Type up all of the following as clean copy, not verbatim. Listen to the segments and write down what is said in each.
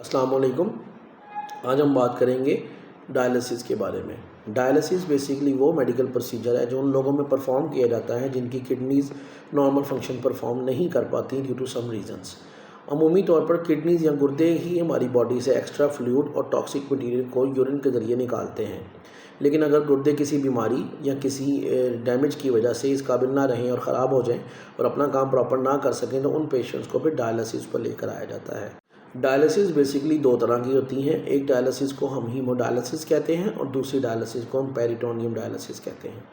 अस्सलाम वालेकुम। आज हम बात करेंगे डायलिसिस के बारे में। डायलिसिस बेसिकली वो मेडिकल प्रोसीजर है जो उन लोगों में परफॉर्म किया जाता है जिनकी किडनीज़ नॉर्मल फंक्शन परफॉर्म नहीं कर पाती ड्यू टू सम रीज़न्स। अमूमी तौर पर किडनीज़ या गुर्दे ही हमारी बॉडी से एक्स्ट्रा फ्लूइड और टॉक्सिक मटीरियल को यूरिन के ज़रिए निकालते हैं। लेकिन अगर गुर्दे किसी बीमारी या किसी डैमेज की वजह से इस काबिल ना रहें और ख़राब हो जाएं और अपना काम प्रॉपर ना कर सकें तो उन पेशेंट्स को फिर डायलिसिस पर लेकर आया जाता है। डायलिसिस बेसिकली दो तरह की होती हैं। एक डायलिसिस को हम हीमोडायलिसिस कहते हैं और दूसरी डायलिसिस को हम पेरिटोनियम डायलिसिस कहते हैं।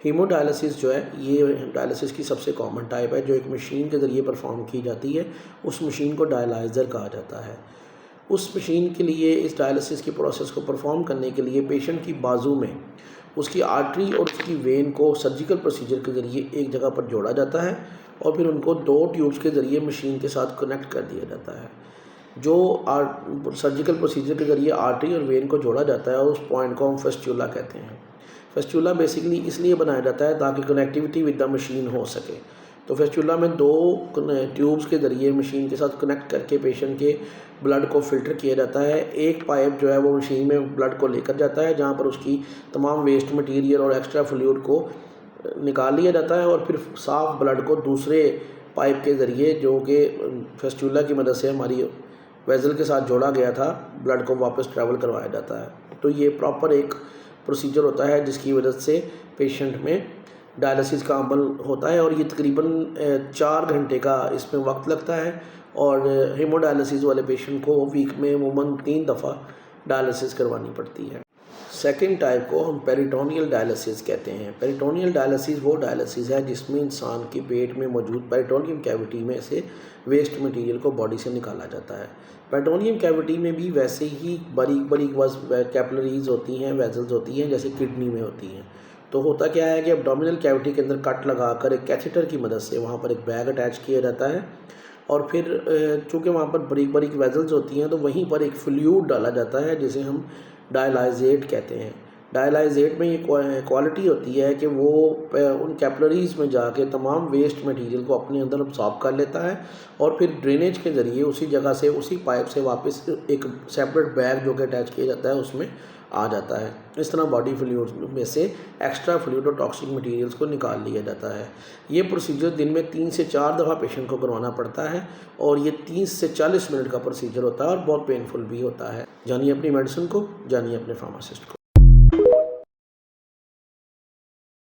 हीमोडायलिसिस जो है ये डायलिसिस की सबसे कॉमन टाइप है जो एक मशीन के ज़रिए परफॉर्म की जाती है। उस मशीन को डायलाइज़र कहा जाता है। उस मशीन के लिए इस डायलिसिस की प्रोसेस को परफॉर्म करने के लिए पेशेंट की बाजू में उसकी आर्टरी और उसकी वेन को सर्जिकल प्रोसीजर के ज़रिए एक जगह पर जोड़ा जाता है और फिर उनको दो ट्यूब्स के ज़रिए मशीन के साथ कनेक्ट कर दिया जाता है। जो सर्जिकल प्रोसीजर के ज़रिए आर्टरी और वेन को जोड़ा जाता है उस पॉइंट को हम फेस्ट्यूला कहते हैं। फेस्ट्यूला बेसिकली इसलिए बनाया जाता है ताकि कनेक्टिविटी विद द मशीन हो सके। तो फेस्ट्यूला में दो ट्यूब्स के ज़रिए मशीन के साथ कनेक्ट करके पेशेंट के ब्लड को फ़िल्टर किया जाता है। एक पाइप जो है वो मशीन में ब्लड को लेकर जाता है जहाँ पर उसकी तमाम वेस्ट मटीरियल और एक्स्ट्रा फ्लूइड को निकाल लिया जाता है और फिर साफ़ ब्लड को दूसरे पाइप के ज़रिए जो कि फेस्ट्यूला की मदद से हमारी वेज़ल के साथ जोड़ा गया था ब्लड को वापस ट्रैवल करवाया जाता है। तो ये प्रॉपर एक प्रोसीजर होता है जिसकी वजह से पेशेंट में डायलिसिस का अमल होता है और ये तकरीबन 4 घंटे का इसमें वक्त लगता है। और हीमोडायलिसिस वाले पेशेंट को वीक में अमूमन 3 दफ़ा डायलिसिस करवानी पड़ती है। सेकेंड टाइप को हम पेरिटोनियल डायलिसिस कहते हैं। पेरिटोनियल डायलिसिस वो डायलिसिस है जिसमें इंसान के पेट में मौजूद पेरिटोनियम कैविटी में से वेस्ट मटेरियल को बॉडी से निकाला जाता है। पेरिटोनियम कैविटी में भी वैसे ही बारीक बारीक कैपिलरीज होती हैं, वेजल्स होती हैं जैसे किडनी में होती हैं। तो होता क्या है कि एब्डोमिनल कैविटी के अंदर कट लगाकर एक कैथेटर की मदद से वहाँ पर एक बैग अटैच किया जाता है और फिर चूँकि वहाँ पर बारीक बारीक वेजल्स होती हैं तो वहीं पर एक फ्लूइड डाला जाता है जिसे हम डायलाइजेट कहते हैं। डायलाइजेट में ये क्वालिटी होती है कि वो उन कैपिलरीज़ में जाके तमाम वेस्ट मटेरियल को अपने अंदर अब्सॉर्ब कर लेता है और फिर ड्रेनेज के ज़रिए उसी जगह से उसी पाइप से वापस एक सेपरेट बैग जो कि अटैच किया जाता है उसमें आ जाता है। इस तरह बॉडी फ्लूइड में से एक्स्ट्रा फ्लूइड और टॉक्सिक मटेरियल्स को निकाल लिया जाता है। ये प्रोसीजर दिन में 3 से 4 दफ़ा पेशेंट को करवाना पड़ता है और ये 30 से 40 मिनट का प्रोसीजर होता है और बहुत पेनफुल भी होता है। जानिए अपनी मेडिसिन को, जानिए अपने फार्मासिस्ट को।